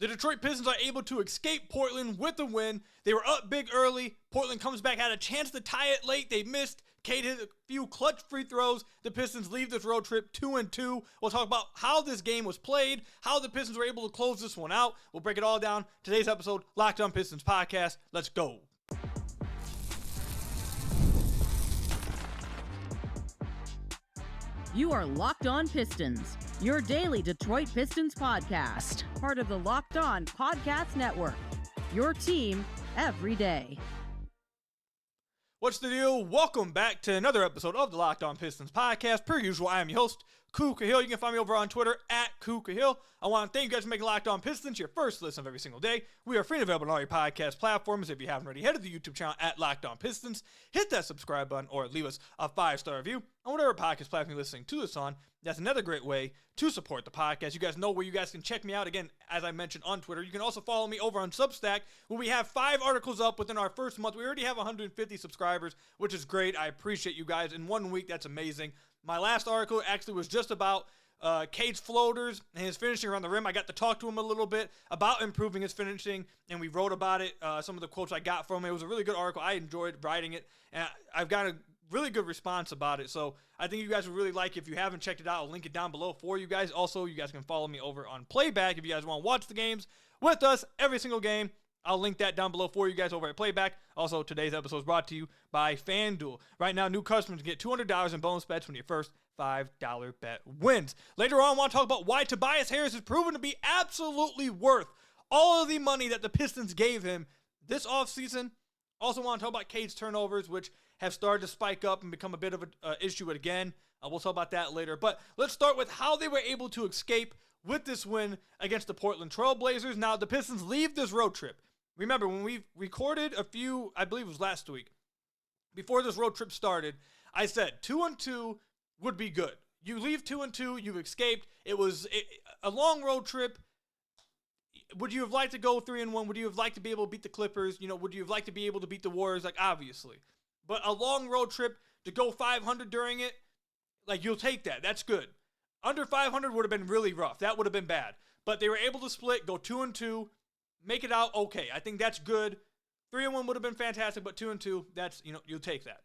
The Detroit Pistons are able to escape Portland with a win. They were up big early. Portland comes back, had a chance to tie it late. They missed. Cade hit a few clutch free throws. The Pistons leave this road trip 2-2. We'll talk about how this game was played, how the Pistons were able to close this one out. We'll break it all down. Today's episode, Locked On Pistons Podcast. Let's go. You are Locked On Pistons, your daily Detroit Pistons podcast, part of the Locked On Podcast Network, your team every day. What's the deal? Welcome back to another episode of the Locked On Pistons podcast. Per usual, I am your host, Koo Cahill. You can find me over on Twitter at Koo Cahill. I want to thank you guys for making Locked On Pistons your first listen of every single day. We are free and available on all your podcast platforms. If you haven't already, head to the YouTube channel at Locked On Pistons. Hit that subscribe button or leave us a 5-star review on whatever podcast platform you're listening to this on. That's another great way to support the podcast. You guys know where you guys can check me out. Again, as I mentioned on Twitter, you can also follow me over on Substack, where we have 5 articles up within our first month. We already have 150 subscribers, which is great. I appreciate you guys. In 1 week, that's amazing. My last article actually was just about Cade's floaters and his finishing around the rim. I got to talk to him a little bit about improving his finishing, and we wrote about it. Some of the quotes I got from it. It was a really good article. I enjoyed writing it, and I've got a really good response about it. So I think you guys would really like it. If you haven't checked it out, I'll link it down below for you guys. Also, you guys can follow me over on Playback if you guys want to watch the games with us every single game. I'll link that down below for you guys over at Playback. Also, today's episode is brought to you by FanDuel. Right now, new customers get $200 in bonus bets when your first $5 bet wins. Later on, I want to talk about why Tobias Harris is proven to be absolutely worth all of the money that the Pistons gave him this offseason. Also want to talk about Cade's turnovers, which have started to spike up and become a bit of an issue again. We'll talk about that later. But let's start with how they were able to escape with this win against the Portland Trail Blazers. Now, the Pistons leave this road trip. Remember, when we recorded a few, I believe it was last week, before this road trip started, I said 2-2 would be good. You leave 2-2, you've escaped. It was a long road trip. Would you have liked to go 3-1? Would you have liked to be able to beat the Clippers? Would you have liked to be able to beat the Warriors? Obviously. But a long road trip to go 500 during it, you'll take that. That's good. Under 500 would have been really rough. That would have been bad. But they were able to split, go 2-2, make it out okay. I think that's good. 3-1 would have been fantastic, but 2-2, that's, you'll take that.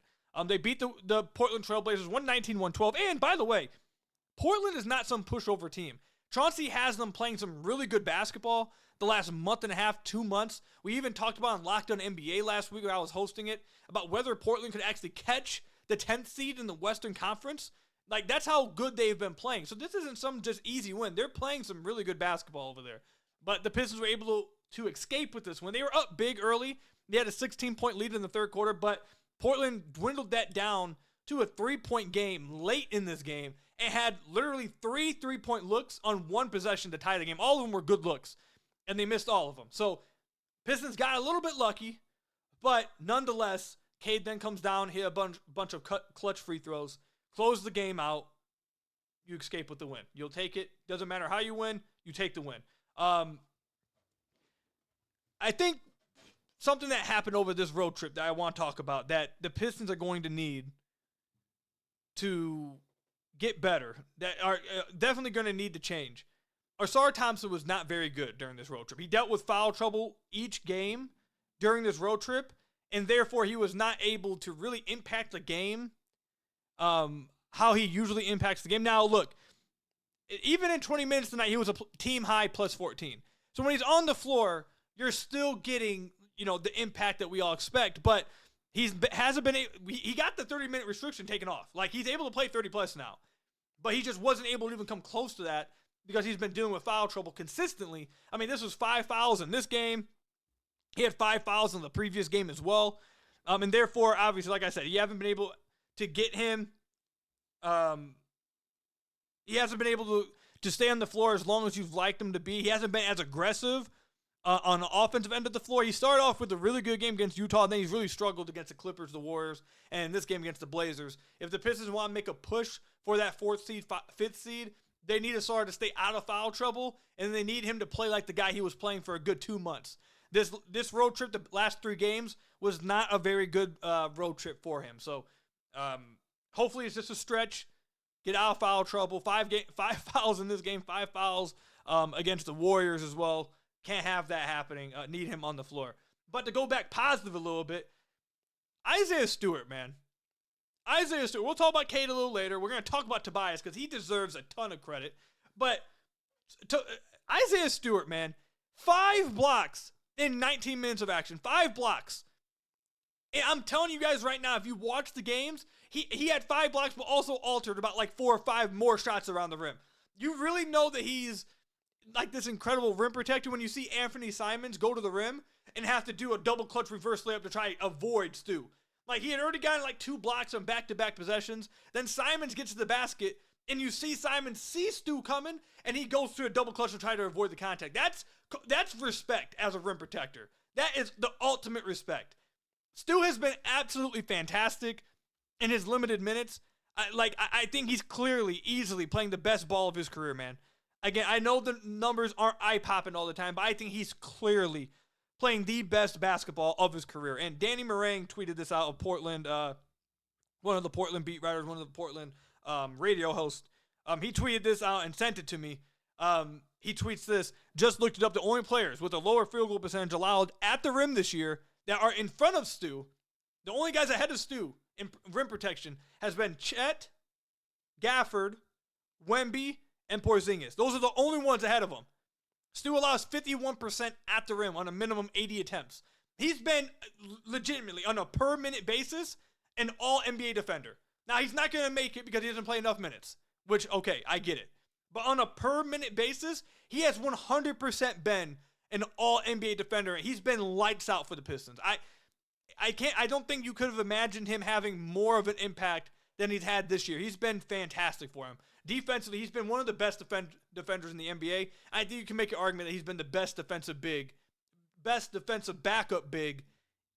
They beat the Portland Trail Blazers 119-112. And by the way, Portland is not some pushover team. Chauncey has them playing some really good basketball the last month and a half, 2 months. We even talked about on Locked On NBA last week when I was hosting it, about whether Portland could actually catch the 10th seed in the Western Conference. That's how good they've been playing. So this isn't some just easy win. They're playing some really good basketball over there. But the Pistons were able to escape with this win. They were up big early. They had a 16-point lead in the third quarter, but Portland dwindled that down to a 3-point game late in this game and had literally 3 3-point looks on one possession to tie the game. All of them were good looks, and they missed all of them. So Pistons got a little bit lucky, but nonetheless, Cade then comes down, hit a bunch of clutch free throws, close the game out. You escape with the win. You'll take it. Doesn't matter how you win, you take the win. I think something that happened over this road trip that I want to talk about that the Pistons are going to need to get better, that are definitely going to need to change. Ausar Thompson was not very good during this road trip. He dealt with foul trouble each game during this road trip, and therefore he was not able to really impact the game how he usually impacts the game. Now, look, even in 20 minutes tonight, he was a team high plus 14. So when he's on the floor, you're still getting, the impact that we all expect, but he got the 30-minute restriction taken off. He's able to play 30-plus now, but he just wasn't able to even come close to that because he's been dealing with foul trouble consistently. I mean, this was 5 fouls in this game. He had 5 fouls in the previous game as well. And therefore, obviously, like I said, you haven't been able to get him. He hasn't been able to stay on the floor as long as you've liked him to be. He hasn't been as aggressive on the offensive end of the floor. He started off with a really good game against Utah, and then he's really struggled against the Clippers, the Warriors, and this game against the Blazers. If the Pistons want to make a push for that 4th seed, 5th seed, they need Ausar to stay out of foul trouble, and they need him to play like the guy he was playing for a good 2 months. This road trip, the last 3 games, was not a very good road trip for him. So hopefully it's just a stretch. Get out of foul trouble. 5 fouls in this game, 5 fouls against the Warriors as well. Can't have that happening. Need him on the floor. But to go back positive a little bit, Isaiah Stewart, man. Isaiah Stewart. We'll talk about Cade a little later. We're going to talk about Tobias because he deserves a ton of credit. But Isaiah Stewart, man, 5 blocks in 19 minutes of action. 5 blocks. And I'm telling you guys right now, if you watch the games, he had 5 blocks, but also altered about like 4 or 5 more shots around the rim. You really know that he's like this incredible rim protector when you see Anthony Simons go to the rim and have to do a double clutch reverse layup to try to avoid Stu. Like, he had already gotten like 2 blocks on back-to-back possessions. Then Simons gets to the basket, and you see Simons see Stu coming, and he goes to a double clutch to try to avoid the contact. That's respect as a rim protector. That is the ultimate respect. Stu has been absolutely fantastic in his limited minutes. I think he's clearly, easily playing the best ball of his career, man. Again, I know the numbers aren't eye-popping all the time, but I think he's clearly playing the best basketball of his career. And Danny Meringue tweeted this out of Portland, one of the Portland beat writers, one of the Portland radio hosts. He tweeted this out and sent it to me. He tweets this: just looked it up. The only players with a lower field goal percentage allowed at the rim this year that are in front of Stu, the only guys ahead of Stu in rim protection, has been Chet, Gafford, Wemby, and Porzingis. Those are the only ones ahead of him. Stu allows 51% at the rim on a minimum 80 attempts. He's been legitimately, on a per-minute basis, an all-NBA defender. Now, he's not going to make it because he doesn't play enough minutes, which, okay, I get it. But on a per-minute basis, he has 100% been an all-NBA defender. He's been lights out for the Pistons. I don't think you could have imagined him having more of an impact than he's had this year. He's been fantastic for him. Defensively, he's been one of the best defenders in the NBA. I think you can make an argument that he's been the best defensive backup big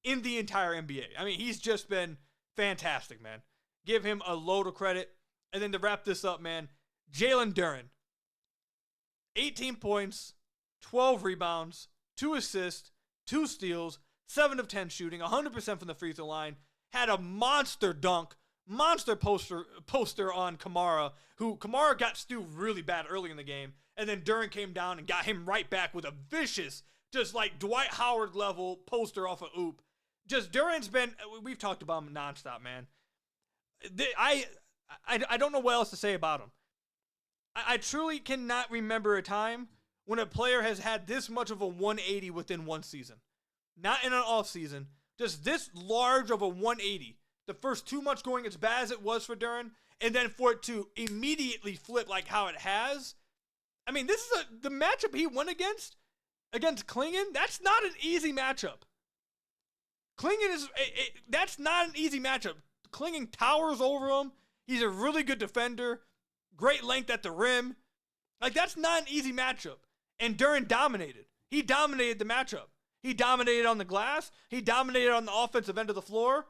in the entire NBA. I mean, he's just been fantastic, man. Give him a load of credit. And then to wrap this up, man, Jalen Duren. 18 points, 12 rebounds, 2 assists, 2 steals, 7 of 10 shooting, 100% from the free throw line. Had a monster dunk. Monster poster on Kamara, who Kamara got Stu really bad early in the game, and then Duren came down and got him right back with a vicious, just like Dwight Howard level poster off of oop. Just Duren's been, we've talked about him nonstop, man. I don't know what else to say about him. I truly cannot remember a time when a player has had this much of a 180 within one season. Not in an off season, just this large of a 180. The first 2 months going as bad as it was for Duren, and then for it to immediately flip like how it has. I mean, this is the matchup he went against Klingon. That's not an easy matchup. Klingon that's not an easy matchup. Klingon towers over him. He's a really good defender. Great length at the rim. Like, that's not an easy matchup. And Duren dominated. He dominated the matchup. He dominated on the glass. He dominated on the offensive end of the floor.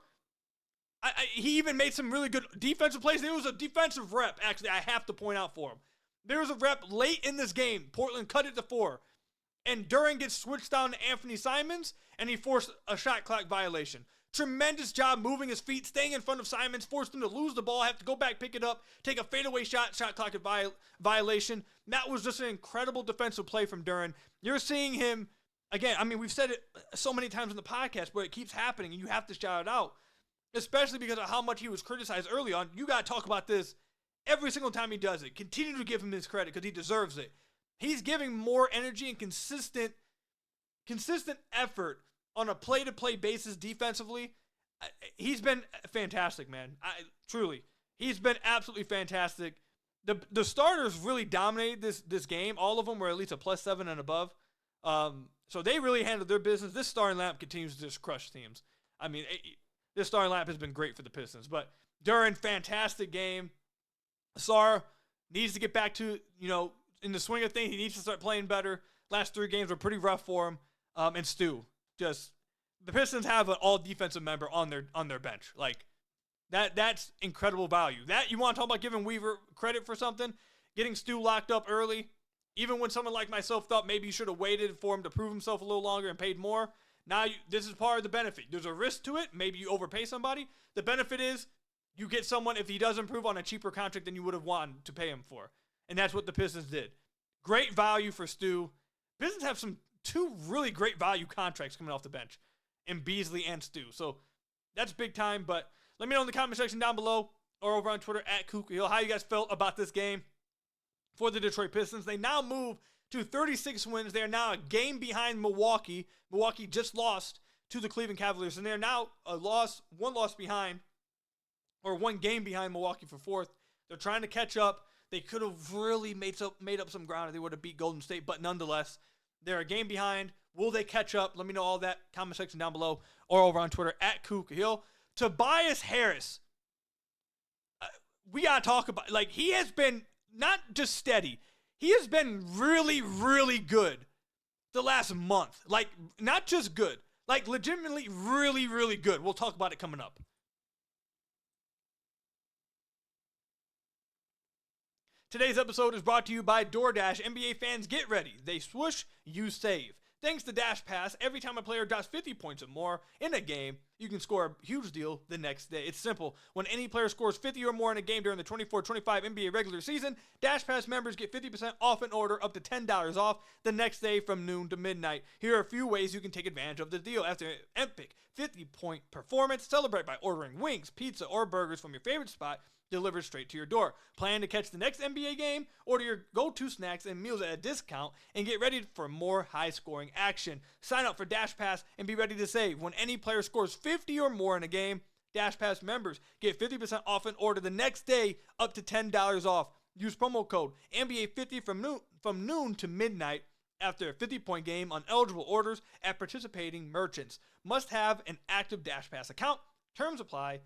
He even made some really good defensive plays. There was a defensive rep, actually, I have to point out for him. There was a rep late in this game. Portland cut it to 4. And Duren gets switched down to Anthony Simons, and he forced a shot clock violation. Tremendous job moving his feet, staying in front of Simons, forced him to lose the ball, have to go back, pick it up, take a fadeaway shot clock violation. That was just an incredible defensive play from Duren. You're seeing him, again, I mean, we've said it so many times in the podcast, but it keeps happening, and you have to shout it out. Especially because of how much he was criticized early on. You got to talk about this every single time he does it. Continue to give him his credit because he deserves it. He's giving more energy and consistent effort on a play-to-play basis defensively. He's been fantastic, man. Truly. He's been absolutely fantastic. The starters really dominated this game. All of them were at least a +7 and above. So they really handled their business. This starting lineup continues to just crush teams. I mean, this starting lineup has been great for the Pistons. But Duren, fantastic game. Sarr needs to get back to, in the swing of things. He needs to start playing better. Last 3 games were pretty rough for him. And Stu, just the Pistons have an all-defensive member on their bench. Like, that's incredible value. That, you want to talk about giving Weaver credit for something? Getting Stu locked up early, even when someone like myself thought maybe you should have waited for him to prove himself a little longer and paid more. Now, this is part of the benefit. There's a risk to it. Maybe you overpay somebody. The benefit is you get someone, if he does improve, on a cheaper contract than you would have wanted to pay him for. And that's what the Pistons did. Great value for Stu. Pistons have some two really great value contracts coming off the bench in Beasley and Stu. So that's big time. But let me know in the comment section down below or over on Twitter at Kuka Hill how you guys felt about this game for the Detroit Pistons. They now move to 36 wins. They are now a game behind Milwaukee. Milwaukee just lost to the Cleveland Cavaliers, and they're now one loss behind, or one game behind Milwaukee for fourth. They're trying to catch up. They could have really made up some ground if they would have beat Golden State, but nonetheless, they're a game behind. Will they catch up? Let me know all that. Comment section down below or over on Twitter at Kuka Hill. Tobias Harris. We got to talk about, like, he has been not just steady. He has been really, really good the last month. Like, not just good. Like, legitimately really, really good. We'll talk about it coming up. Today's episode is brought to you by DoorDash. NBA fans, get ready. They swoosh, you save. Thanks to Dash Pass, every time a player drops 50 points or more in a game, you can score a huge deal the next day. It's simple. When any player scores 50 or more in a game during the 24-25 NBA regular season, Dash Pass members get 50% off an order up to $10 off the next day from noon to midnight. Here are a few ways you can take advantage of the deal. After an epic 50-point performance, celebrate by ordering wings, pizza, or burgers from your favorite spot delivered straight to your door. Plan to catch the next NBA game? Order your go-to snacks and meals at a discount and get ready for more high-scoring action. Sign up for Dash Pass and be ready to save. When any player scores 50 or more in a game, Dash Pass members get 50% off an order the next day up to $10 off. Use promo code NBA50 from noon to midnight after a 50-point game on eligible orders at participating merchants. Must have an active Dash Pass account. Terms apply.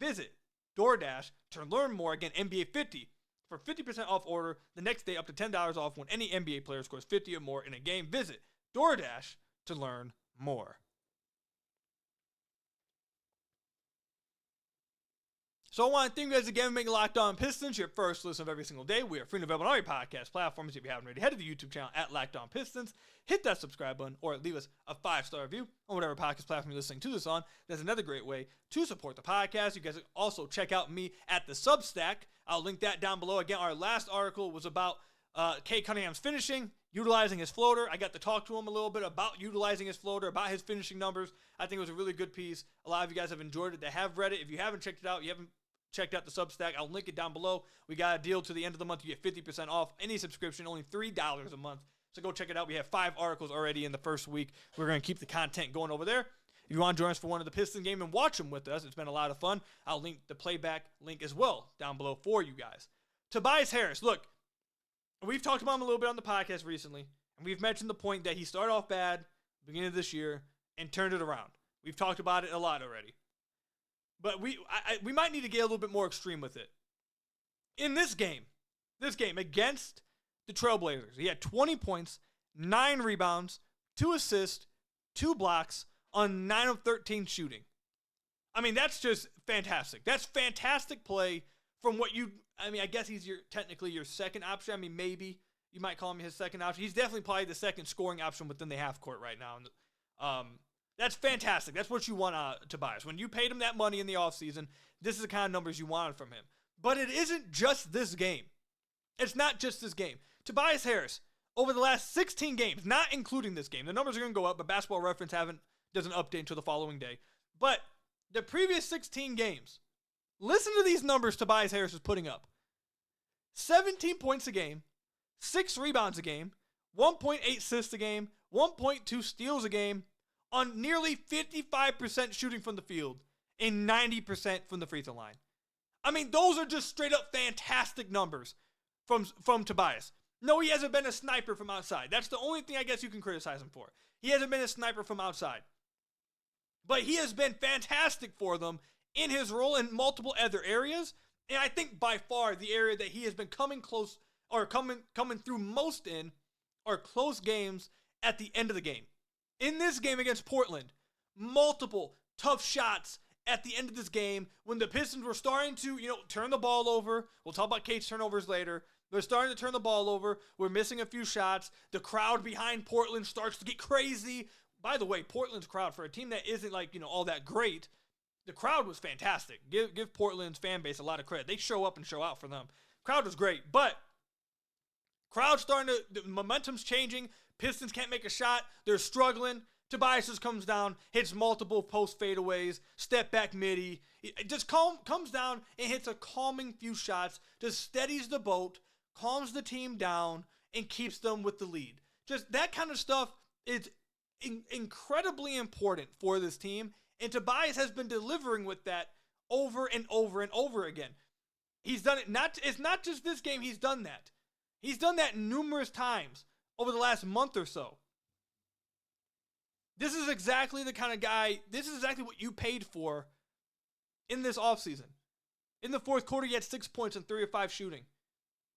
Visit DoorDash to learn more. Again, NBA 50 for 50% off order the next day up to $10 off when any NBA player scores 50 or more in a game. Visit DoorDash to learn more. So I want to thank you guys again for making Locked On Pistons your first listen of every single day. We are free and available on all your podcast platforms. If you haven't already, head to the YouTube channel at Locked On Pistons. Hit that subscribe button or leave us a 5-star review on whatever podcast platform you're listening to this on. That's another great way to support the podcast. You guys can also check out me at the Substack. I'll link that down below. Again, our last article was about Cade Cunningham's finishing, utilizing his floater. I got to talk to him a little bit about utilizing his floater, about his finishing numbers. I think it was a really good piece. A lot of you guys have enjoyed it. They have read it. If you haven't checked it out, you haven't checked out the Substack, I'll link it down below. We got a deal to the end of the month. You get 50% off any subscription, only $3 a month. So go check it out. We have 5 articles already in the first week. We're going to keep the content going over there. If you want to join us for one of the Piston game and watch them with us, it's been a lot of fun. I'll link the playback link as well down below for you guys. Tobias Harris, look, we've talked about him a little bit on the podcast recently, and we've mentioned the point that he started off bad at the beginning of this year and turned it around. We've talked about it a lot already. But we might need to get a little bit more extreme with it. In this game against the Trailblazers, he had 20 points, 9 rebounds, 2 assists, 2 blocks on 9 of 13 shooting. I mean, that's just fantastic. That's fantastic play from what I guess he's technically your second option. I mean, maybe you might call him his second option. He's definitely probably the second scoring option within the half court right now. That's fantastic. That's what you want Tobias. When you paid him that money in the offseason, this is the kind of numbers you wanted from him. But it isn't just this game. It's not just this game. Tobias Harris, over the last 16 games, not including this game, the numbers are going to go up, but Basketball Reference doesn't update until the following day. But the previous 16 games, listen to these numbers Tobias Harris is putting up. 17 points a game, 6 rebounds a game, 1.8 assists a game, 1.2 steals a game, on nearly 55% shooting from the field and 90% from the free throw line. I mean, those are just straight up fantastic numbers from Tobias. No, he hasn't been a sniper from outside. That's the only thing I guess you can criticize him for. He hasn't been a sniper from outside. But he has been fantastic for them in his role in multiple other areas. And I think by far the area that he has been coming close or coming through most in are close games at the end of the game. In this game against Portland, multiple tough shots at the end of this game when the Pistons were starting to, turn the ball over. We'll talk about Cade's turnovers later. They're starting to turn the ball over. We're missing a few shots. The crowd behind Portland starts to get crazy. By the way, Portland's crowd, for a team that isn't all that great, the crowd was fantastic. Give Portland's fan base a lot of credit. They show up and show out for them. Crowd was great, but crowd starting to, the momentum's changing. Pistons can't make a shot. They're struggling. Tobias just comes down, hits multiple post fadeaways, step back midi. It just comes down and hits a calming few shots, just steadies the boat, calms the team down, and keeps them with the lead. Just that kind of stuff is incredibly important for this team, and Tobias has been delivering with that over and over and over again. He's done it. It's not just this game. He's done that. He's done that numerous times over the last month or so. This is exactly the kind of guy, this is exactly what you paid for in this offseason. In the fourth quarter, he had 6 points and 3 of 5 shooting.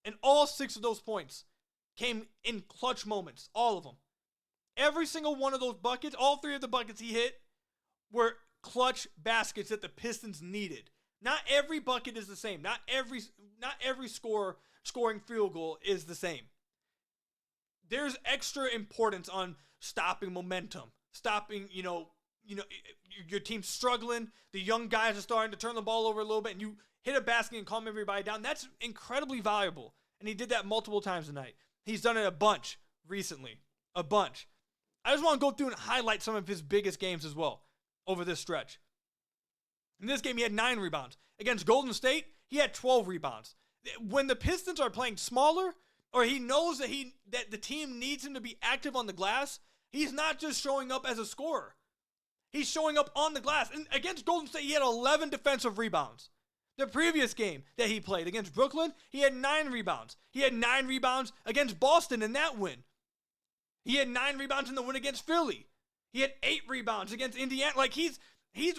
And all 6 of those points came in clutch moments, all of them. Every single one of those buckets, all 3 of the buckets he hit were clutch baskets that the Pistons needed. Not every bucket is the same. Not every scoring field goal is the same. There's extra importance on stopping momentum. Stopping, your team's struggling. The young guys are starting to turn the ball over a little bit, and you hit a basket and calm everybody down. That's incredibly valuable, and he did that multiple times tonight. He's done it a bunch recently, a bunch. I just want to go through and highlight some of his biggest games as well over this stretch. In this game, he had 9 rebounds. Against Golden State, he had 12 rebounds. When the Pistons are playing smaller, or he knows that the team needs him to be active on the glass, he's not just showing up as a scorer. He's showing up on the glass. And against Golden State, he had 11 defensive rebounds. The previous game that he played against Brooklyn, he had 9 rebounds. He had 9 rebounds against Boston in that win. He had 9 rebounds in the win against Philly. He had 8 rebounds against Indiana. Like he's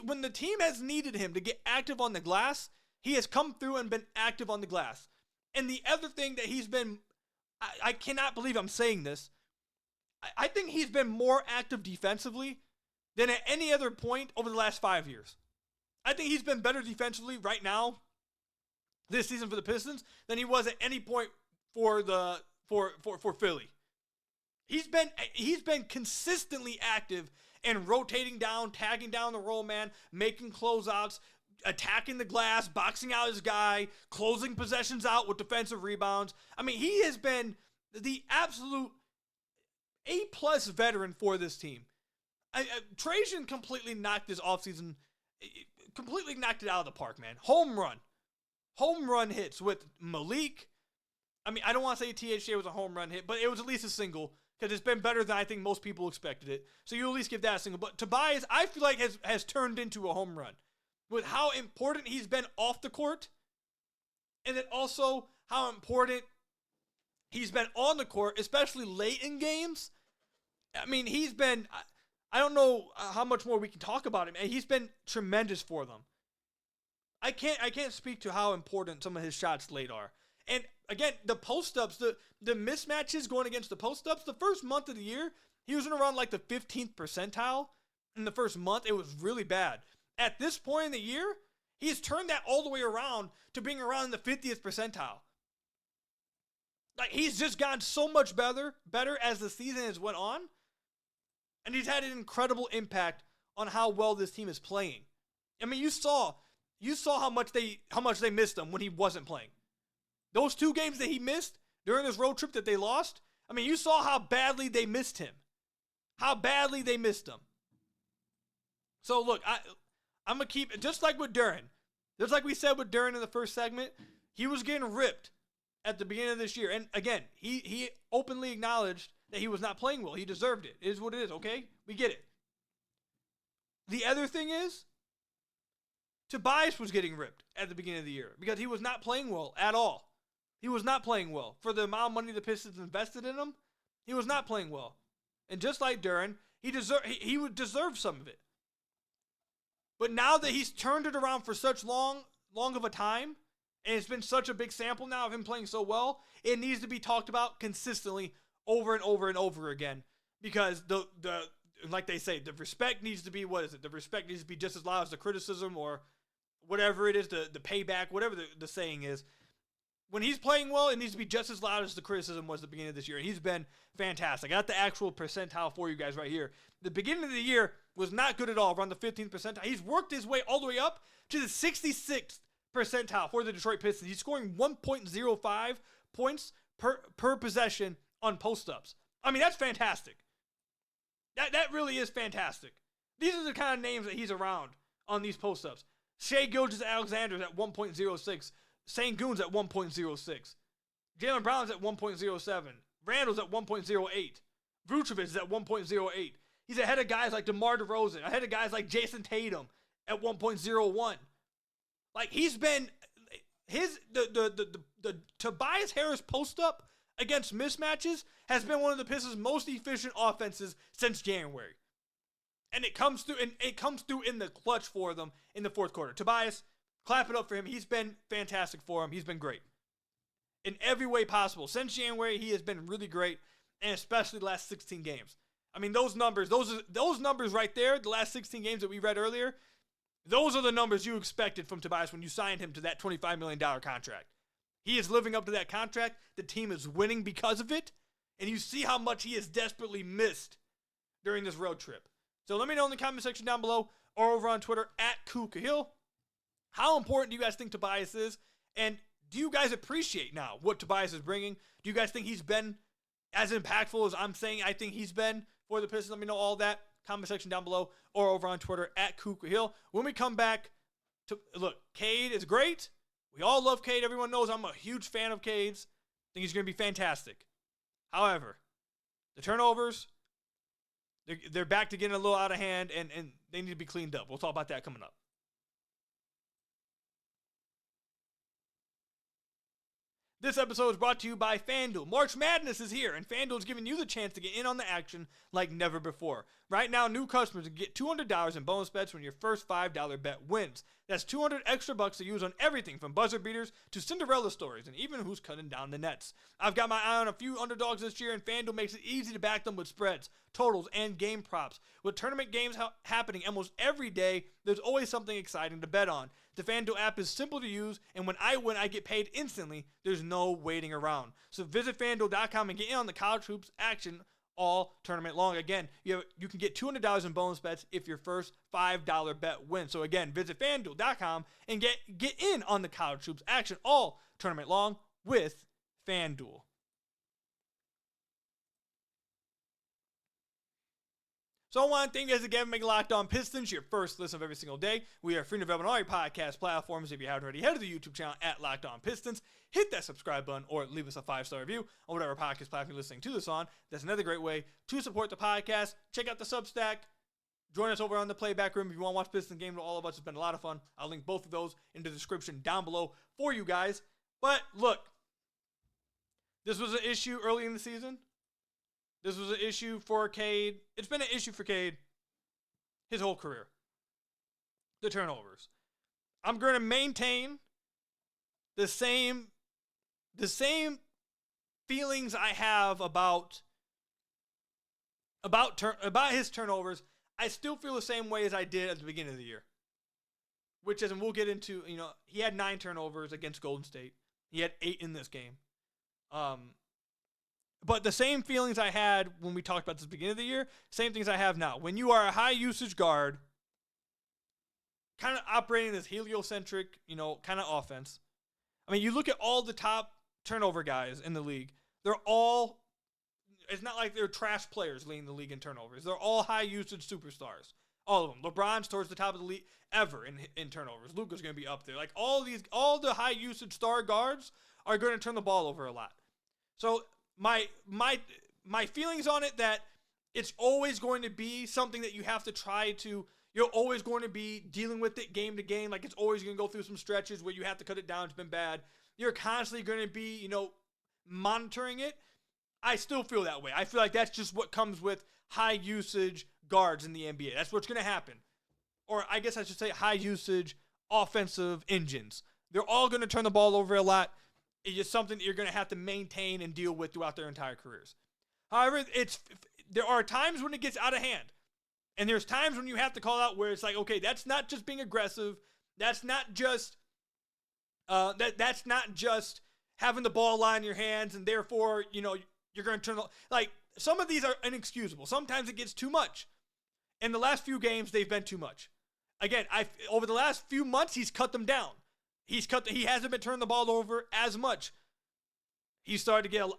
when the team has needed him to get active on the glass, he has come through and been active on the glass. And the other thing that he's been, I cannot believe I'm saying this, I think he's been more active defensively than at any other point over the last 5 years. I think he's been better defensively right now this season for the Pistons than he was at any point for Philly. He's been consistently active and rotating down, tagging down the roll man, making closeouts, attacking the glass, boxing out his guy, closing possessions out with defensive rebounds. I mean, he has been the absolute A-plus veteran for this team. Trajan completely knocked this offseason, completely knocked it out of the park, man. Home run hits with Malik. I mean, I don't want to say THJ was a home run hit, but it was at least a single because it's been better than I think most people expected it. So you at least give that a single. But Tobias, I feel like has turned into a home run with how important he's been off the court, and then also how important he's been on the court, especially late in games. I mean, he's been, I don't know how much more we can talk about him, and he's been tremendous for them. I can't speak to how important some of his shots late are. And again, the post-ups, the mismatches going against the post-ups, the first month of the year, he was in around like the 15th percentile. In the first month, it was really bad. At this point in the year, he's turned that all the way around to being around the 50th percentile. Like, he's just gotten so much better as the season has went on. And he's had an incredible impact on how well this team is playing. I mean, you saw how much they missed him when he wasn't playing. Those 2 games that he missed during this road trip that they lost, I mean, you saw how badly they missed him. How badly they missed him. So, look, I'm going to keep, just like with Duren, just like we said with Duren in the first segment, he was getting ripped at the beginning of this year. And again, he openly acknowledged that he was not playing well. He deserved it. It is what it is, okay? We get it. The other thing is, Tobias was getting ripped at the beginning of the year because he was not playing well at all. He was not playing well. For the amount of money the Pistons invested in him, he was not playing well. And just like Duren, he would deserve some of it. But now that he's turned it around for such long of a time, and it's been such a big sample now of him playing so well, it needs to be talked about consistently over and over and over again. Because the like they say, the respect needs to be, what is it? The respect needs to be just as loud as the criticism, or whatever it is, the payback, whatever the saying is. When he's playing well, it needs to be just as loud as the criticism was at the beginning of this year. And he's been fantastic. I got the actual percentile for you guys right here. The beginning of the year was not good at all, around the 15th percentile. He's worked his way all the way up to the 66th percentile for the Detroit Pistons. He's scoring 1.05 points per possession on post-ups. I mean, that's fantastic. That really is fantastic. These are the kind of names that he's around on these post-ups. Shai Gilgeous-Alexander's at 1.06. Sengun's at 1.06. Jaylen Brown's at 1.07. Randall's at 1.08. Vucevic is at 1.08. He's ahead of guys like DeMar DeRozan, ahead of guys like Jason Tatum at 1.01. Like, he's been the Tobias Harris post-up against mismatches has been one of the Pistons' most efficient offenses since January. And it comes through in the clutch for them in the fourth quarter. Tobias, clap it up for him. He's been fantastic for him. He's been great. In every way possible. Since January, he has been really great, and especially the last 16 games. I mean, those numbers right there, the last 16 games that we read earlier, those are the numbers you expected from Tobias when you signed him to that $25 million contract. He is living up to that contract. The team is winning because of it, and you see how much he has desperately missed during this road trip. So let me know in the comment section down below or over on Twitter at @KukaHill. How important do you guys think Tobias is? And do you guys appreciate now what Tobias is bringing? Do you guys think he's been as impactful as I'm saying I think he's been for the Pistons? Let me know all that. Comment section down below or over on Twitter at @KukaHill. When we come back, look, Cade is great. We all love Cade. Everyone knows I'm a huge fan of Cade's. I think he's going to be fantastic. However, the turnovers, they're back to getting a little out of hand, and they need to be cleaned up. We'll talk about that coming up. This episode is brought to you by FanDuel. March Madness is here, and FanDuel is giving you the chance to get in on the action like never before. Right now, new customers can get $200 in bonus bets when your first $5 bet wins. That's $200 extra bucks to use on everything from buzzer beaters to Cinderella stories and even who's cutting down the nets. I've got my eye on a few underdogs this year, and FanDuel makes it easy to back them with spreads, totals, and game props. With tournament games happening almost every day, there's always something exciting to bet on. The FanDuel app is simple to use, and when I win, I get paid instantly. There's no waiting around. So visit FanDuel.com and get in on the college hoops action all tournament long. Again, you can get $200 in bonus bets if your first $5 bet wins. So again, visit FanDuel.com and get in on the college hoops action all tournament long with FanDuel. So I want to thank you guys again for making Locked On Pistons your first listen of every single day. We are free and available on all your podcast platforms. If you haven't already, head to the YouTube channel at Locked On Pistons. Hit that subscribe button or leave us a 5-star review on whatever podcast platform you're listening to this on. That's another great way to support the podcast. Check out the Substack. Join us over on the Playback Room if you want to watch Pistons game with all of us. It's been a lot of fun. I'll link both of those in the description down below for you guys. But look, this was an issue early in the season. This was an issue for Cade. It's been an issue for Cade his whole career. The turnovers. I'm going to maintain the same feelings I have about his turnovers. I still feel the same way as I did at the beginning of the year. Which is, and we'll get into, he had 9 turnovers against Golden State. He had 8 in this game. But the same feelings I had when we talked about this at the beginning of the year, same things I have now. When you are a high-usage guard, kind of operating this heliocentric, kind of offense. I mean, you look at all the top turnover guys in the league. They're all, it's not like they're trash players leading the league in turnovers. They're all high-usage superstars. All of them. LeBron's towards the top of the league ever in turnovers. Luka's going to be up there. Like, all the high-usage star guards are going to turn the ball over a lot. So my feelings on it, that it's always going to be something that you have to try to, you're always going to be dealing with it game to game. Like, it's always going to go through some stretches where you have to cut it down. It's been bad. You're constantly going to be, monitoring it. I still feel that way. I feel like that's just what comes with high usage guards in the NBA. That's what's going to happen. Or I guess I should say high usage offensive engines. They're all going to turn the ball over a lot. It's just something that you're going to have to maintain and deal with throughout their entire careers. However, there are times when it gets out of hand. And there's times when you have to call out where it's like, okay, that's not just being aggressive. That's not just that's not just having the ball lie in your hands, and therefore, you're going to turn like, some of these are inexcusable. Sometimes it gets too much. In the last few games, they've been too much. Again, over the last few months, he's cut them down. He hasn't been turning the ball over as much. He started to get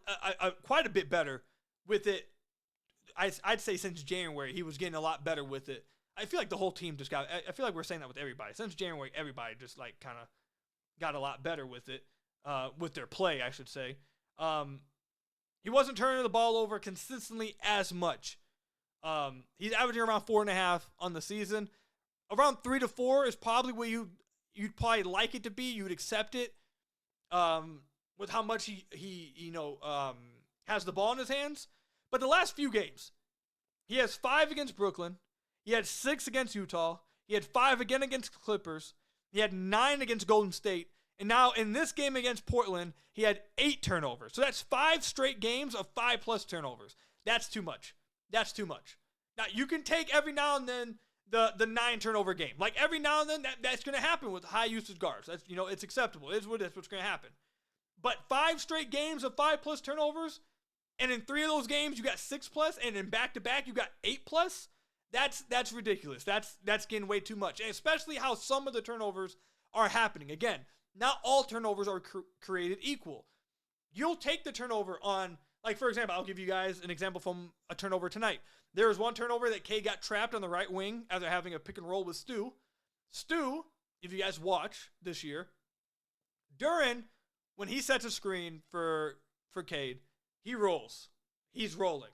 quite a bit better with it I'd say since January, he was getting a lot better with it. I feel like the whole team just got, I feel like we're saying that with everybody. Since January, everybody just like kind of got a lot better with it, with their play, I should say. He wasn't turning the ball over consistently as much. He's averaging around 4.5 on the season. Around 3 to 4 is probably where you'd probably like it to be. You'd accept it. With how much he has the ball in his hands. But the last few games, he has 5 against Brooklyn. He had 6 against Utah. He had 5 again against Clippers. He had 9 against Golden State. And now in this game against Portland, he had 8 turnovers. So that's 5 straight games of 5+ turnovers. That's too much. That's too much. Now, you can take every now and then the 9 turnover game. Like every now and then, that's going to happen with high usage guards. That's, it's acceptable. It's what's going to happen. But 5 straight games of 5+ turnovers, and in 3 of those games you got 6+, and in back-to-back you got 8+. That's ridiculous. That's getting way too much, and especially how some of the turnovers are happening. Again, not all turnovers are created equal. You'll take the turnover on, like for example, I'll give you guys an example from a turnover tonight. There was one turnover that Cade got trapped on the right wing after having a pick and roll with Stu. Stu, if you guys watch this year, Duren, when he sets a screen for Cade, he rolls. He's rolling.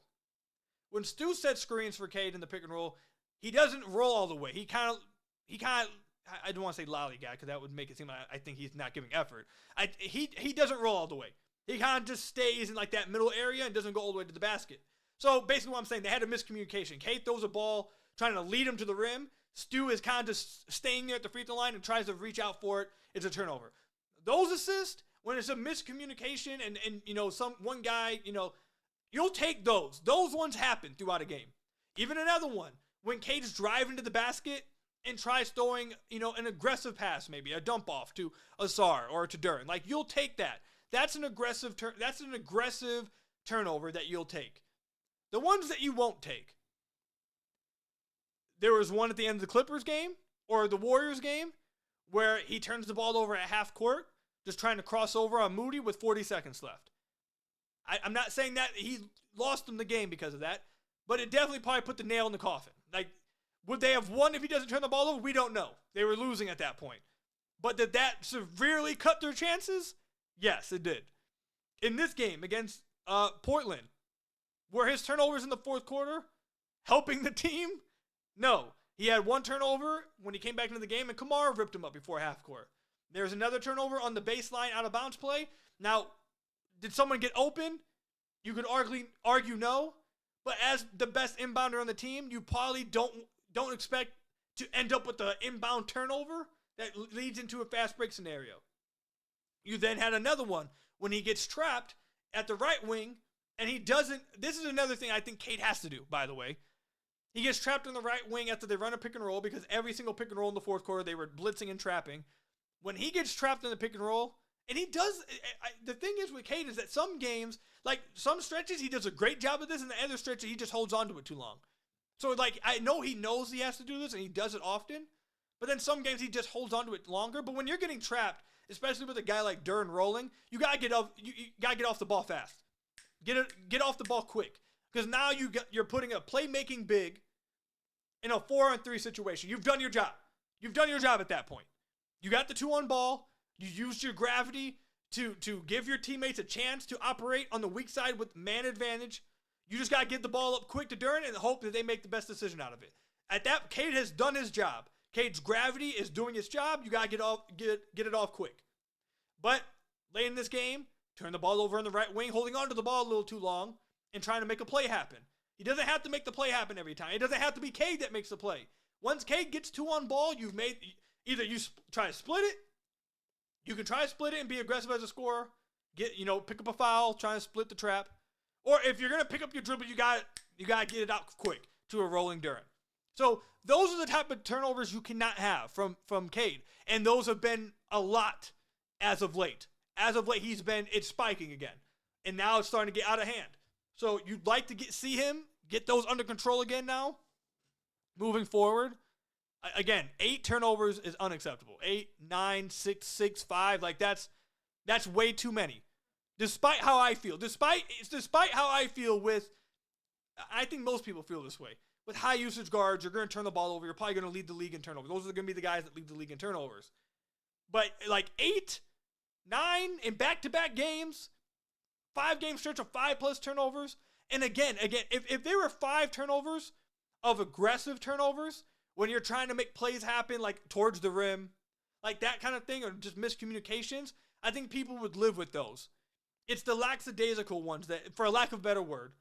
When Stu sets screens for Cade in the pick and roll, he doesn't roll all the way. He kind of, I don't want to say lollygag because that would make it seem like I think he's not giving effort. He doesn't roll all the way. He kind of just stays in like that middle area and doesn't go all the way to the basket. So basically what I'm saying, they had a miscommunication. Cade throws a ball trying to lead him to the rim. Stu is kind of just staying there at the free throw line and tries to reach out for it. It's a turnover. Those assists, when it's a miscommunication and one guy, you'll take those. Those ones happen throughout a game. Even another one, when Cade's driving to the basket and tries throwing, an aggressive pass, maybe a dump off to Asar or to Duren. Like, you'll take that. That's an aggressive turnover that you'll take. The ones that you won't take. There was one at the end of the Clippers game or the Warriors game where he turns the ball over at half court, just trying to cross over on Moody with 40 seconds left. I'm not saying that he lost them the game because of that, but it definitely probably put the nail in the coffin. Like, would they have won if he doesn't turn the ball over? We don't know. They were losing at that point. But did that severely cut their chances? Yes, it did. In this game against Portland, were his turnovers in the fourth quarter helping the team? No. He had 1 turnover when he came back into the game, and Kamara ripped him up before half court. There's another turnover on the baseline out of bounds play. Now, did someone get open? You could argue no. But as the best inbounder on the team, you probably don't expect to end up with the inbound turnover that leads into a fast break scenario. You then had another one when he gets trapped at the right wing, and he doesn't. This is another thing I think Cade has to do, by the way. He gets trapped on the right wing after they run a pick and roll because every single pick and roll in the fourth quarter, they were blitzing and trapping. When he gets trapped in the pick and roll, and he does, the thing is with Cade is that some games, like some stretches, he does a great job of this, and the other stretches, he just holds on to it too long. So, like, I know he knows he has to do this, and he does it often, but then some games he just holds on to it longer. But when you're getting trapped, especially with a guy like Duren rolling, you gotta get off. You gotta get off the ball fast. Get off the ball quick, because now you're putting a playmaking big in a 4-on-3 situation. You've done your job. You've done your job at that point. You got the 2-on ball. You used your gravity to give your teammates a chance to operate on the weak side with man advantage. You just got to get the ball up quick to Duren and hope that they make the best decision out of it. At that, Cade has done his job. Cade's gravity is doing its job. You got to get it off quick. But late in this game, turn the ball over on the right wing, holding on to the ball a little too long and trying to make a play happen. He doesn't have to make the play happen every time. It doesn't have to be Cade that makes the play. Once Cade gets 2-on ball, you've made either you try to split it. You can try to split it and be aggressive as a scorer. Pick up a foul, try to split the trap. Or if you're gonna pick up your dribble, you gotta get it out quick to a rolling Duren. So those are the type of turnovers you cannot have from Cade, and those have been a lot as of late. As of late, it's spiking again, and now it's starting to get out of hand. So you'd like to see him get those under control again now, moving forward. Again, 8 turnovers is unacceptable. 8, 9, 6, 6, 5, like that's way too many. Despite how I feel with I think most people feel this way. With high usage guards, you're going to turn the ball over. You're probably going to lead the league in turnovers. Those are going to be the guys that lead the league in turnovers. But like 8, 9 in back-to-back games, 5-game stretch of 5+ turnovers. And again, if there were 5 turnovers of aggressive turnovers when you're trying to make plays happen like towards the rim, like that kind of thing, or just miscommunications, I think people would live with those. It's the lackadaisical ones that, for a lack of a better word,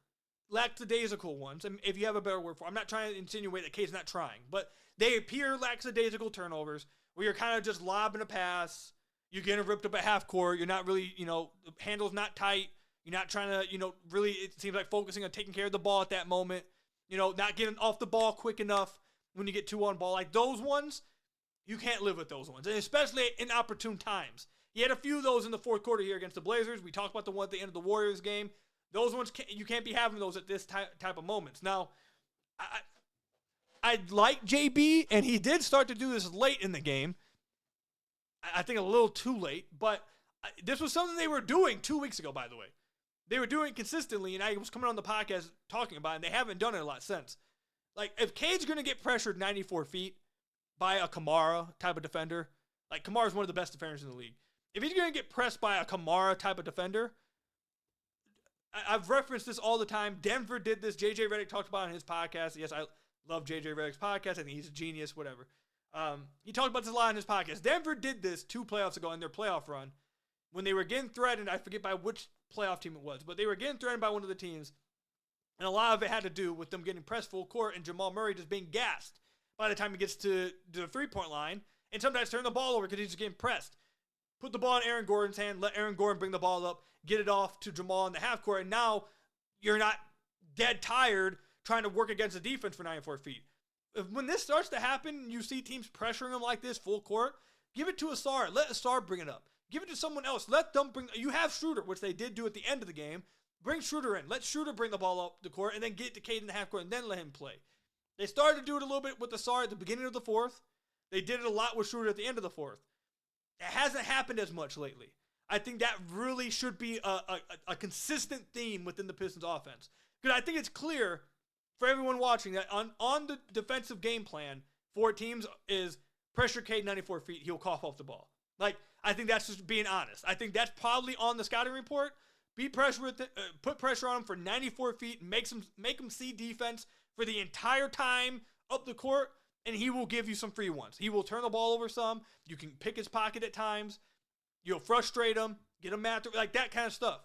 lackadaisical ones, and if you have a better word for it, I'm not trying to insinuate that Cade's not trying, but they appear lackadaisical turnovers where you're kind of just lobbing a pass, you're getting ripped up at half court, you're not really, the handle's not tight, you're not trying to, really, it seems like focusing on taking care of the ball at that moment, not getting off the ball quick enough when you get 2 on ball. Like those ones, you can't live with those ones, and especially in opportune times. He had a few of those in the fourth quarter here against the Blazers. We talked about the one at the end of the Warriors game. Those ones, you can't be having those at this type of moments. Now, I like JB, and he did start to do this late in the game. I think a little too late, but this was something they were doing 2 weeks ago, by the way. They were doing it consistently, and I was coming on the podcast talking about it, and they haven't done it a lot since. Like, if Cade's going to get pressured 94 feet by a Kamara type of defender, like Kamara's one of the best defenders in the league. If he's going to get pressed by a Kamara type of defender, I've referenced this all the time. Denver did this. JJ Redick talked about it on his podcast. Yes, I love JJ Redick's podcast. I think he's a genius, whatever. He talked about this a lot on his podcast. Denver did this 2 playoffs ago in their playoff run when they were getting threatened. I forget by which playoff team it was, but they were getting threatened by one of the teams. And a lot of it had to do with them getting pressed full court and Jamal Murray just being gassed by the time he gets to the 3-point line and sometimes turn the ball over because he's just getting pressed. Put the ball in Aaron Gordon's hand, let Aaron Gordon bring the ball up, get it off to Jamal in the half court, and now you're not dead tired trying to work against the defense for 94 feet. When this starts to happen, you see teams pressuring him like this full court, give it to Asar. Let Asar bring it up. Give it to someone else. Let them bring. You have Schroeder, which they did do at the end of the game. Bring Schroeder in. Let Schroeder bring the ball up the court and then get it to Cade in the half court and then let him play. They started to do it a little bit with Asar at the beginning of the fourth. They did it a lot with Schroeder at the end of the fourth. It hasn't happened as much lately. I think that really should be a consistent theme within the Pistons offense. Because I think it's clear for everyone watching that on the defensive game plan for teams is pressure Cade 94 feet, he'll cough off the ball. Like, I think that's just being honest. I think that's probably on the scouting report. Put pressure on him for 94 feet, make him see defense for the entire time up the court, and he will give you some free ones. He will turn the ball over some. You can pick his pocket at times. You'll frustrate him, get him mad, like that kind of stuff.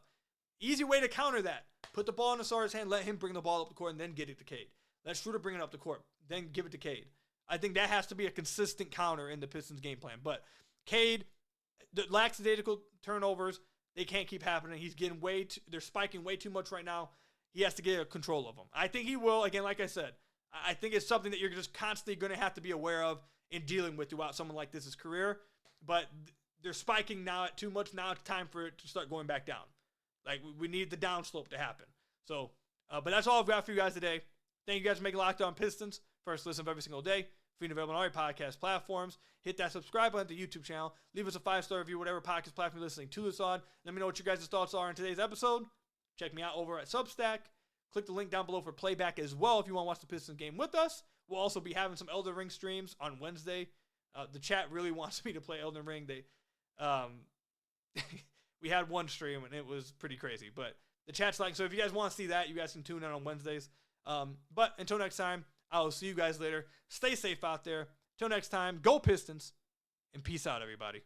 Easy way to counter that. Put the ball in Asar's hand, let him bring the ball up the court, and then get it to Cade. Let Schroeder bring it up the court, then give it to Cade. I think that has to be a consistent counter in the Pistons game plan. But Cade, the lackadaisical turnovers, they can't keep happening. He's getting they're spiking way too much right now. He has to get control of them. I think he will. Again, like I said, I think it's something that you're just constantly going to have to be aware of and dealing with throughout someone like this' career. But they're spiking now at too much. Now it's time for it to start going back down. Like, we need the downslope to happen. So, but that's all I've got for you guys today. Thank you guys for making Locked On Pistons first listen of every single day. Free and available on all your podcast platforms. Hit that subscribe button to the YouTube channel. Leave us a 5-star review, whatever podcast platform you're listening to this on. Let me know what your guys' thoughts are on today's episode. Check me out over at Substack. Click the link down below for playback as well if you want to watch the Pistons game with us. We'll also be having some Elden Ring streams on Wednesday. The chat really wants me to play Elden Ring. We had one stream and it was pretty crazy, but the chat's like, so if you guys want to see that, you guys can tune in on Wednesdays. But until next time, I'll see you guys later. Stay safe out there. Until next time, go Pistons, and peace out, everybody.